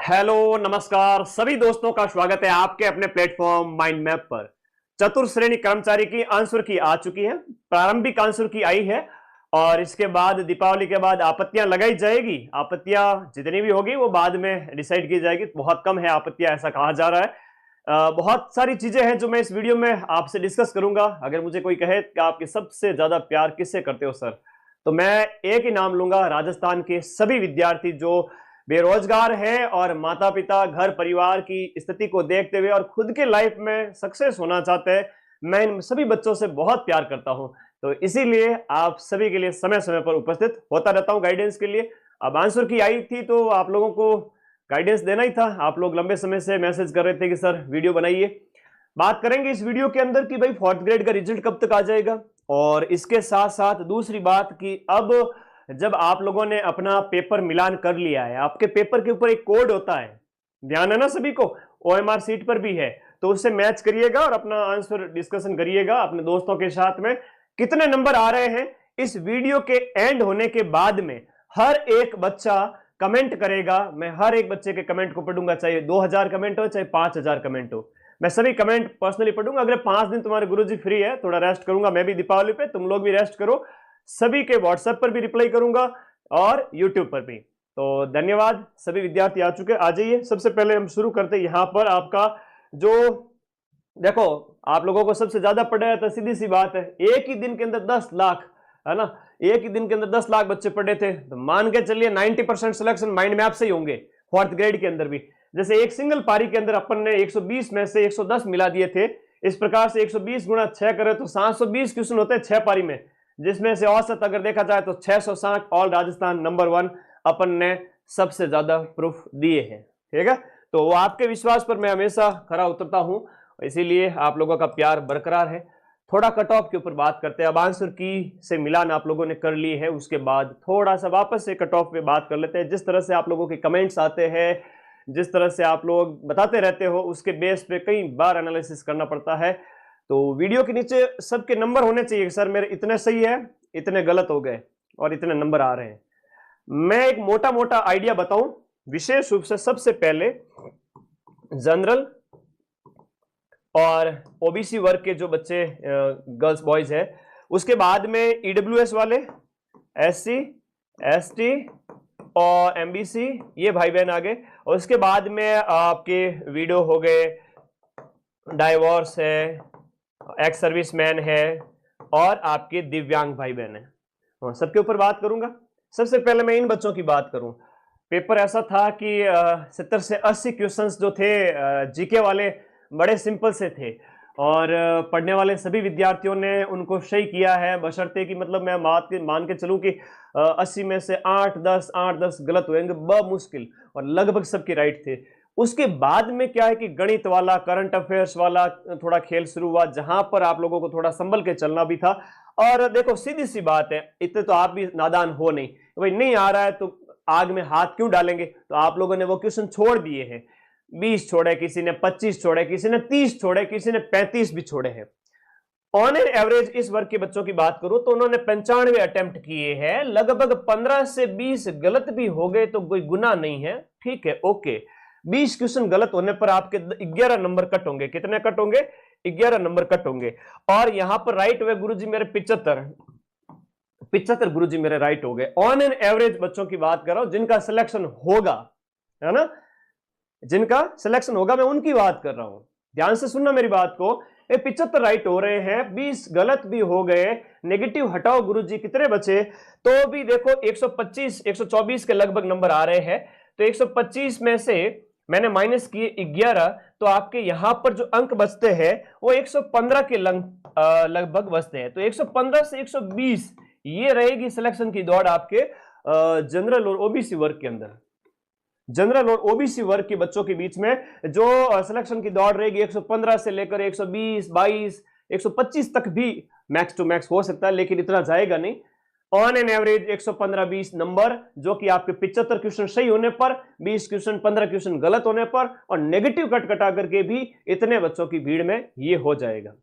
Hello नमस्कार सभी दोस्तों का स्वागत है आपके अपने प्लेटफॉर्म माइंड मैप पर। चतुर्थ श्रेणी कर्मचारी की आंसर की आ चुकी है, प्रारंभिक आंसर की आई है और इसके बाद दीपावली के बाद आपत्तियां लगाई जाएगी। आपत्तियां जितनी भी होगी वो बाद में डिसाइड की जाएगी। बहुत कम है आपत्तियां, ऐसा कहा जा रहा है। बहुत सारी चीजें हैं जो मैं इस वीडियो में आपसे डिस्कस करूंगा। अगर मुझे कोई कहे कि आपके सबसे ज्यादा प्यार किससे करते हो सर, तो मैं एक ही नाम लूंगा, राजस्थान के सभी विद्यार्थी जो बेरोजगार है और माता पिता घर परिवार की स्थिति को देखते हुए और खुद के लाइफ में सक्सेस होना चाहते हैं। मैं इन सभी बच्चों से बहुत प्यार करता हूं, तो इसीलिए आप सभी के लिए समय समय पर उपस्थित होता रहता हूं गाइडेंस के लिए। अब आंसर की आई थी तो आप लोगों को गाइडेंस देना ही था। आप लोग लंबे समय से मैसेज कर रहे थे कि सर वीडियो बनाइए। बात करेंगे इस वीडियो के अंदर कि भाई फोर्थ ग्रेड का रिजल्ट कब तक आ जाएगा, और इसके साथ साथ दूसरी बात कि अब जब आप लोगों ने अपना पेपर मिलान कर लिया है, आपके पेपर के ऊपर एक कोड होता है, ध्यान है ना सभी को, ओएमआर सीट पर भी है, तो उससे मैच करिएगा और अपना आंसर डिस्कशन करिएगा अपने दोस्तों के साथ में। कितने नंबर आ रहे हैं इस वीडियो के एंड होने के बाद में हर एक बच्चा कमेंट करेगा। मैं हर एक बच्चे के कमेंट को पढ़ूंगा, चाहे 2000 कमेंट हो चाहे 5000 कमेंट हो, मैं सभी कमेंट पर्सनली पढ़ूंगा। अगर 5 दिन तुम्हारे गुरुजी फ्री है, थोड़ा रेस्ट करूंगा मैं भी दीपावली पे, तुम लोग भी रेस्ट करो। सभी के व्हाट्सएप पर भी रिप्लाई करूंगा और यूट्यूब पर भी। तो धन्यवाद। सभी विद्यार्थी आ चुके, आ जाइए। सबसे पहले हम शुरू करते हैं यहाँ पर आपका जो, देखो आप लोगों को सबसे ज्यादा पढ़ाया था, सीधी सी बात है, एक ही दिन के अंदर 10 लाख, है ना, एक ही दिन के अंदर 10 लाख बच्चे पढ़े थे, तो मान के चलिए 90% सिलेक्शन माइंड मैप से ही होंगे फोर्थ ग्रेड के अंदर भी। जैसे एक सिंगल पारी के अंदर अपन ने 120 में से 110 मिला दिए थे, इस प्रकार से 120 गुणा 6 करें तो 720 क्वेश्चन होते हैं 6 पारी में, जिसमें से औसत अगर देखा जाए तो 660। ऑल राजस्थान नंबर 1 अपन ने सबसे ज्यादा प्रूफ दिए हैं, ठीक है। तो वो आपके विश्वास पर मैं हमेशा खरा उतरता हूं, इसीलिए आप लोगों का प्यार बरकरार है। थोड़ा कट ऑफ के ऊपर बात करते हैं। अब आंसर की से मिलान आप लोगों ने कर ली है, उसके बाद थोड़ा सा वापस से कट ऑफ पे बात कर लेते हैं। जिस तरह से आप लोगों के कमेंट्स आते हैं, जिस तरह से आप लोग बताते रहते हो, उसके बेस पे कई बार एनालिसिस करना पड़ता है। तो वीडियो के नीचे सबके नंबर होने चाहिए, सर मेरे इतने सही है, इतने गलत हो गए और इतने नंबर आ रहे हैं। मैं एक मोटा मोटा आइडिया बताऊं, विशेष रूप से सबसे पहले जनरल और ओबीसी वर्ग के जो बच्चे गर्ल्स बॉयज है, उसके बाद में ईडब्ल्यूएस वाले, एससी एसटी और एमबीसी, ये भाई बहन आ गए। और उसके बाद में आपके वीडियो हो गए, डाइवोर्स है, एक्स सर्विसमैन है और आपके दिव्यांग भाई बहन है, सबके ऊपर बात करूंगा। सबसे पहले मैं इन बच्चों की बात करूं, पेपर ऐसा था कि 70 से 80 क्वेश्चंस जो थे जीके वाले बड़े सिंपल से थे, और पढ़ने वाले सभी विद्यार्थियों ने उनको सही किया है, बशर्ते कि मतलब मैं मान के चलूं कि 80 में से 8-10 गलत होंगे बमुश्किल, और लगभग सबके राइट थे। उसके बाद में क्या है कि गणित वाला, करंट अफेयर्स वाला थोड़ा खेल शुरू हुआ, जहां पर आप लोगों को थोड़ा संभल के चलना भी था। और देखो सीधी सी बात है, इतने तो आप भी नादान हो नहीं, भाई नहीं आ रहा है तो आग में हाथ क्यों डालेंगे। तो आप लोगों ने वो क्वेश्चन छोड़ दिए हैं, 20 छोड़े, किसी ने 25 छोड़े, किसी ने 30 छोड़े, किसी ने 35 भी छोड़े हैं। ऑन एन एवरेज इस वर्ग के बच्चों की बात करूं तो उन्होंने 95 अटेम्प्ट किए हैं, लगभग 15 से 20 गलत भी हो गए तो कोई गुनाह नहीं है, ठीक है, ओके। 20 क्वेश्चन गलत होने पर आपके 11 नंबर कट होंगे। कितने कट होंगे? 11 नंबर कट होंगे। और यहां पर राइट हुए गुरुजी मेरे 75 गुरुजी मेरे राइट हो गए। ऑन एन एवरेज बच्चों की बात कर रहा हूं जिनका सिलेक्शन होगा, है ना, जिनका सिलेक्शन होगा, मैं उनकी बात कर रहा हूं। ध्यान से सुनना मेरी बात को, ये 75 राइट हो रहे हैं, 20 गलत भी हो गए, नेगेटिव हटाओ गुरुजी कितने बचे, तो भी देखो 125 124 के लगभग नंबर आ रहे हैं। तो 125 में से मैंने माइनस किए 11, तो आपके यहां पर जो अंक बचते हैं वो 115 के लगभग बचते हैं। तो 115 से 120 ये रहेगी सिलेक्शन की दौड़ आपके जनरल और ओबीसी वर्ग के अंदर। जनरल और ओबीसी वर्ग के बच्चों के बीच में जो सिलेक्शन की दौड़ रहेगी 115 से लेकर 120, 22, 125 तक भी मैक्स टू मैक्स हो सकता है, लेकिन इतना जाएगा नहीं। ऑन एन एवरेज 115-20 नंबर, जो कि आपके 75 क्वेश्चन सही होने पर, 20 क्वेश्चन 15 क्वेश्चन गलत होने पर और नेगेटिव कट कटा करके भी इतने बच्चों की भीड़ में ये हो जाएगा।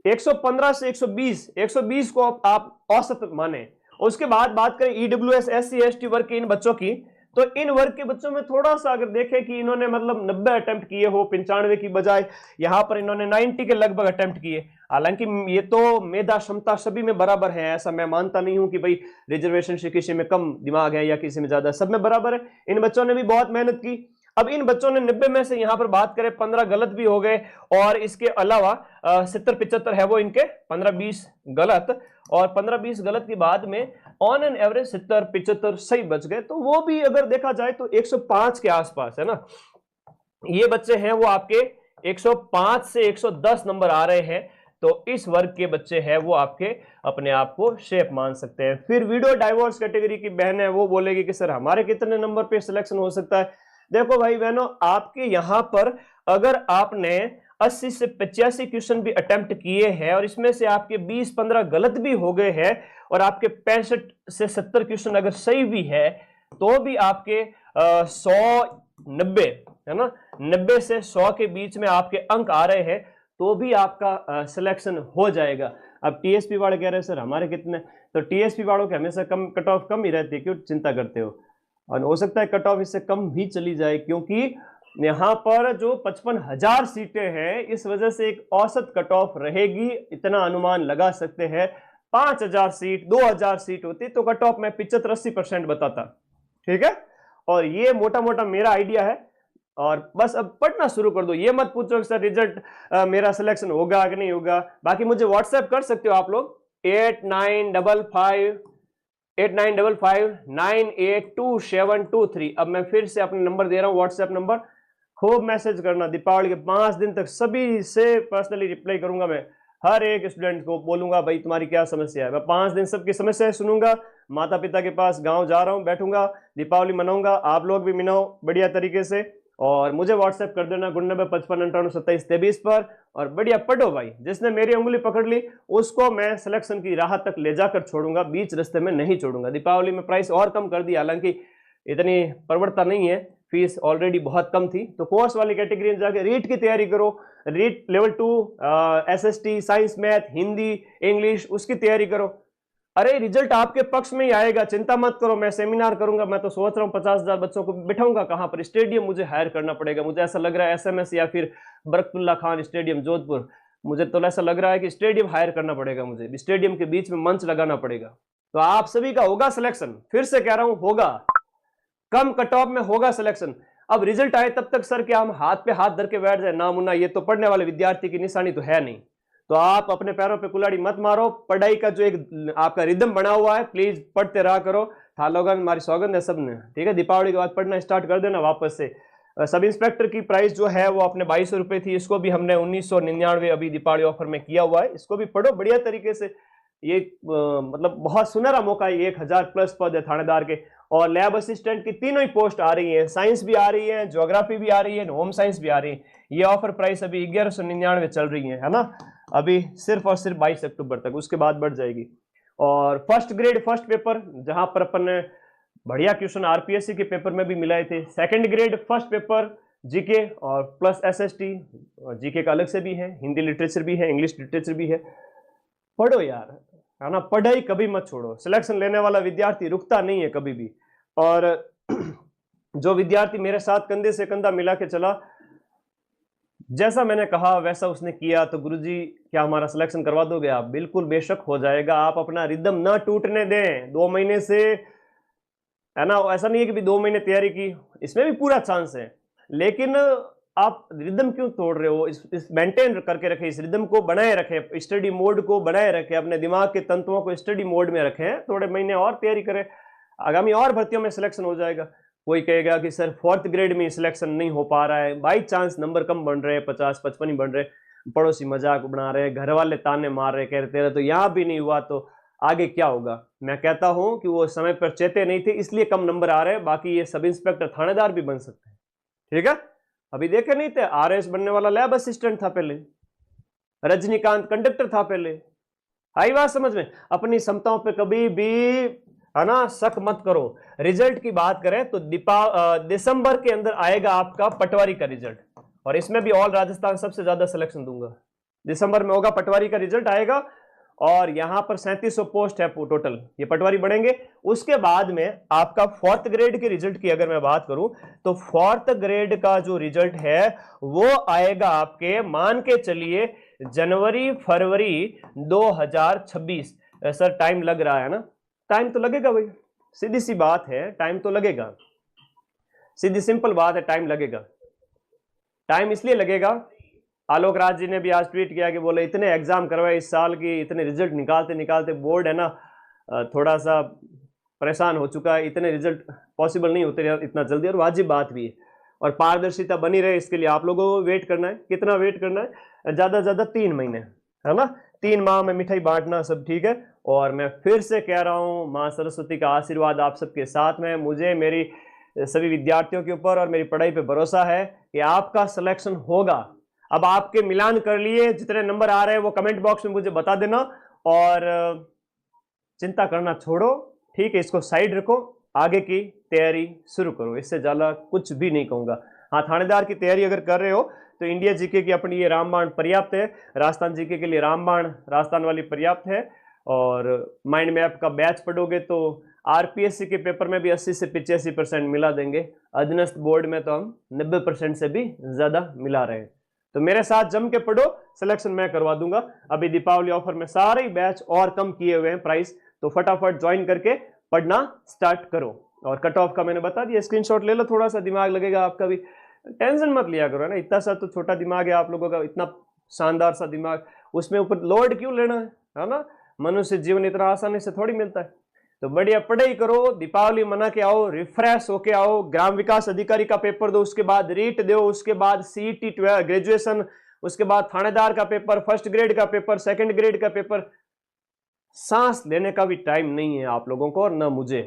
115 से 120 को आप औसत माने। उसके बाद बात करें ईडब्ल्यूएस, एससी, एसटी वर्ग के इन बच्चों की, तो इन वर्ग के बच्चों में थोड़ा सा अगर देखें कि इन्होंने मतलब 90 अटेम्प्ट किए हो 95 की बजाय, यहां पर इन्होंने 90 के लगभग अटेम्प्ट किए। हालांकि ये तो मेधा क्षमता सभी में बराबर है, ऐसा मैं मानता नहीं हूं कि भाई रिजर्वेशन से किसी में कम दिमाग है या किसी में ज्यादा, सब में बराबर है। इन बच्चों ने भी बहुत मेहनत की। अब इन बच्चों ने 90 में से यहां पर बात करें 15 गलत भी हो गए, और इसके अलावा 70-75 है वो इनके 15-20 गलत, और 15-20 गलत के बाद में ऑन एन एवरेज 70-75 सही बच गए। तो वो भी अगर देखा जाए तो 105 के आसपास है ना, ये बच्चे हैं वो आपके 105 से 110 नंबर आ रहे हैं। तो इस वर्ग के बच्चे हैं वो आपके अपने आप को शेफ मान सकते हैं। फिर वीडियो डाइवोर्स कैटेगरी की बहन है, वो बोलेगी कि सर हमारे कितने नंबर पे सिलेक्शन हो सकता है। देखो भाई बहनों, आपके यहां पर अगर आपने 80 से 85 क्वेश्चन भी अटेम्प्ट किए हैं और इसमें से आपके 20-15 गलत भी हो गए हैं, और आपके 65 से 70 क्वेश्चन अगर सही भी है, तो भी आपके 100-90 है ना, 90 से 100 के बीच में आपके अंक आ रहे हैं, तो भी आपका सिलेक्शन हो जाएगा। अब टीएसपी वाले कह रहे हैं सर हमारे कितने, तो टीएसपी वालों के हमेशा कम कट ऑफ कम ही रहती है, क्यों चिंता करते हो। और हो सकता है कट ऑफ इससे कम भी चली जाए, क्योंकि यहां पर जो 55,000 सीटें हैं, इस वजह से एक औसत कट ऑफ रहेगी, इतना अनुमान लगा सकते हैं। 5,000 सीट 2,000 सीट होती तो कट ऑफ में 75-80% बताता, ठीक है। और ये मोटा मोटा मेरा आइडिया है, और बस अब पढ़ना शुरू कर दो। ये मत पूछो कि सर रिजल्ट मेरा सिलेक्शन होगा कि नहीं होगा। बाकी मुझे व्हाट्सएप कर सकते हो आप लोग 8955982723। अब मैं फिर से अपने नंबर दे रहा हूं, व्हाट्सएप नंबर। खूब मैसेज करना, दीपावली के 5 दिन तक सभी से पर्सनली रिप्लाई करूंगा। मैं हर एक स्टूडेंट को बोलूंगा भाई तुम्हारी क्या समस्या है, मैं 5 दिन सबकी समस्याएं सुनूंगा। माता पिता के पास गांव जा रहा हूं, बैठूंगा, दीपावली मनाऊंगा, आप लोग भी मनाओ बढ़िया तरीके से। और मुझे व्हाट्सएप कर देना 9955582723 पर, और बढ़िया पढ़ो भाई। जिसने मेरी उंगली पकड़ ली उसको मैं सिलेक्शन की राह तक ले जाकर छोड़ूंगा, बीच रास्ते में नहीं छोड़ूंगा। दीपावली में प्राइस और कम कर दिया, हालांकि इतनी प्रवणता नहीं है, फीस ऑलरेडी बहुत कम थी। तो कोर्स वाली कैटेगरी में जाके रीट की तैयारी करो, REET level 2 SST science math Hindi English उसकी तैयारी करो। अरे रिजल्ट आपके पक्ष में ही आएगा, चिंता मत करो। मैं सेमिनार करूंगा, मैं तो सोच रहा हूँ 50,000 बच्चों को बिठाऊंगा। कहां पर? स्टेडियम मुझे हायर करना पड़ेगा। मुझे ऐसा लग रहा है एसएमएस या फिर बरकतुल्ला खान स्टेडियम जोधपुर, मुझे तो ऐसा लग रहा है कि स्टेडियम हायर करना पड़ेगा मुझे, स्टेडियम के बीच में मंच लगाना पड़ेगा। तो आप सभी का होगा सिलेक्शन, फिर से कह रहा हूं होगा, कम कट ऑफ में होगा सिलेक्शन। अब रिजल्ट आए तब तक सर क्या हम हाथ पे हाथ धर के बैठ जाए? ना मुन्ना, ये तो पढ़ने वाले विद्यार्थी की निशानी तो है नहीं। तो आप अपने पैरों पे कुल्हाड़ी मत मारो। पढ़ाई का जो एक आपका रिदम बना हुआ है, प्लीज पढ़ते रहा करो। थालोगन हमारी सौगंध है सबने, ठीक है। दीपावली के बाद पढ़ना स्टार्ट कर देना वापस से। सब इंस्पेक्टर की प्राइस जो है वो अपने 2200 रुपए थी, इसको भी हमने 1999 अभी दीपावली ऑफर में किया हुआ है। इसको भी पढ़ो बढ़िया तरीके से। ये मतलब बहुत सुनहरा मौका है। 1000 प्लस पद है थानेदार के, और लैब असिस्टेंट की तीनों ही पोस्ट आ रही है। साइंस भी आ रही है, ज्योग्राफी भी आ रही है, होम साइंस भी आ रही है। ये ऑफर प्राइस अभी 1199 चल रही है ना, अभी सिर्फ और सिर्फ 22 अक्टूबर तक, उसके बाद बढ़ जाएगी। और फर्स्ट ग्रेड फर्स्ट पेपर, जहां पर अपन ने बढ़िया क्वेश्चन आरपीएससी के पेपर में भी मिलाए थे। Second grade first paper GK और प्लस एसएसटी, जीके का अलग से भी है, हिंदी लिटरेचर भी है, इंग्लिश लिटरेचर भी है। पढ़ो यार, है ना, पढ़ाई कभी मत छोड़ो। सिलेक्शन लेने वाला विद्यार्थी रुकता नहीं है कभी भी। और जो विद्यार्थी मेरे साथ कंधे से कंधा मिला के चला, जैसा मैंने कहा वैसा उसने किया, तो गुरुजी क्या हमारा सिलेक्शन करवा दोगे आप? बिल्कुल बेशक हो जाएगा। आप अपना रिदम ना टूटने दें। 2 महीने से, है ना, ऐसा नहीं है कि भी 2 महीने तैयारी की, इसमें भी पूरा चांस है, लेकिन आप रिदम क्यों तोड़ रहे हो? इस मेंटेन करके रखें, इस रिदम को बनाए रखें, स्टडी मोड को बनाए रखें, अपने दिमाग के तंतुओं को स्टडी मोड में रखें। थोड़े महीने और तैयारी करें, आगामी और भर्तियों में सिलेक्शन हो जाएगा। कोई कहेगा कि सर 4th ग्रेड में सिलेक्शन नहीं हो पा रहा है, बाई चांस नंबर कम बन रहे हैं, 50-55 ही बन रहे, पड़ोसी मजाक बना रहे, घर वाले ताने मार रहे, कह रहे तो यहाँ भी नहीं हुआ तो आगे क्या होगा? मैं कहता हूं कि वो समय पर चेते नहीं थे, इसलिए कम नंबर आ रहे हैं। बाकी ये सब इंस्पेक्टर थानेदार भी बन सकते हैं, ठीक है। अभी देखे नहीं थे, आरएस बनने वाला लैब असिस्टेंट था पहले, रजनीकांत कंडक्टर था पहले। आई बात समझ में? अपनी क्षमताओं पे कभी भी, है ना, शक मत करो। रिजल्ट की बात करें तो दिसंबर के अंदर आएगा आपका पटवारी का रिजल्ट, और इसमें भी ऑल राजस्थान सबसे ज्यादा सिलेक्शन दूंगा। दिसंबर में होगा पटवारी का रिजल्ट आएगा, और यहां पर 3700 पोस्ट है टोटल, ये पटवारी बढ़ेंगे। उसके बाद में आपका 4th ग्रेड के रिजल्ट की अगर मैं बात करूं तो 4th ग्रेड का जो रिजल्ट है वो आएगा आपके, मान के चलिए जनवरी फरवरी 2026। सर टाइम लग रहा है ना? टाइम तो लगेगा भाई, सीधी सी बात है, टाइम तो लगेगा, सीधी सिंपल बात है, टाइम लगेगा। टाइम इसलिए लगेगा, आलोक राज जी ने भी आज ट्वीट किया कि बोले इतने एग्जाम करवाए इस साल की, इतने रिजल्ट निकालते निकालते बोर्ड है ना थोड़ा सा परेशान हो चुका है, इतने रिजल्ट पॉसिबल नहीं होते इतना जल्दी, और वाजिब बात भी है। और पारदर्शिता बनी रहे इसके लिए आप लोगों को वेट करना है। कितना वेट करना है? ज्यादा से ज्यादा 3 महीने, है ना? 3 माह में मिठाई बांटना सब ठीक है। और मैं फिर से कह रहा हूं, मां सरस्वती का आशीर्वाद आप सबके साथ में, मुझे मेरी सभी विद्यार्थियों के ऊपर और मेरी पढ़ाई पे भरोसा है कि आपका सिलेक्शन होगा। अब आपके मिलान कर लिए, जितने नंबर आ रहे हैं वो कमेंट बॉक्स में मुझे बता देना, और चिंता करना छोड़ो, ठीक है? इसको साइड रखो, आगे की तैयारी शुरू करो, इससे ज्यादा कुछ भी नहीं कहूंगा। हाँ, थानेदार की तैयारी अगर कर रहे हो तो इंडिया जीके की अपनी ये रामबाण पर्याप्त है, राजस्थान जीके के लिए रामबाण राजस्थान वाली पर्याप्त है। और माइंड मैप का बैच पढ़ोगे तो आरपीएससी के पेपर में भी 80 से 85% मिला देंगे, अधीनस्थ बोर्ड में तो हम 90% से भी ज्यादा मिला रहे हैं। तो मेरे साथ जम के पढ़ो, सिलेक्शन मैं करवा दूंगा। अभी दीपावली ऑफर में सारे बैच और कम किए हुए हैं प्राइस, तो फटाफट ज्वाइन करके पढ़ना स्टार्ट करो। और कट ऑफ का मैंने बता दिया, स्क्रीनशॉट ले लो, थोड़ा सा दिमाग लगेगा आपका भी, टेंशन मत लिया करो, है ना? इतना सा तो छोटा दिमाग है आप लोगों का, इतना शानदार सा दिमाग, उसमें ऊपर लोड क्यों लेना है ना? मनुष्य जीवन इतना आसानी से थोड़ी मिलता है। तो बढ़िया पढ़ाई करो, दीपावली मना के आओ, रिफ्रेश होके आओ, ग्राम विकास अधिकारी का पेपर दो, उसके बाद रीट दो, उसके बाद सीईटी ग्रेजुएशन, उसके बाद थानेदार का पेपर, 1st ग्रेड का पेपर, 2nd ग्रेड का पेपर। सांस लेने का भी टाइम नहीं है आप लोगों को और ना मुझे।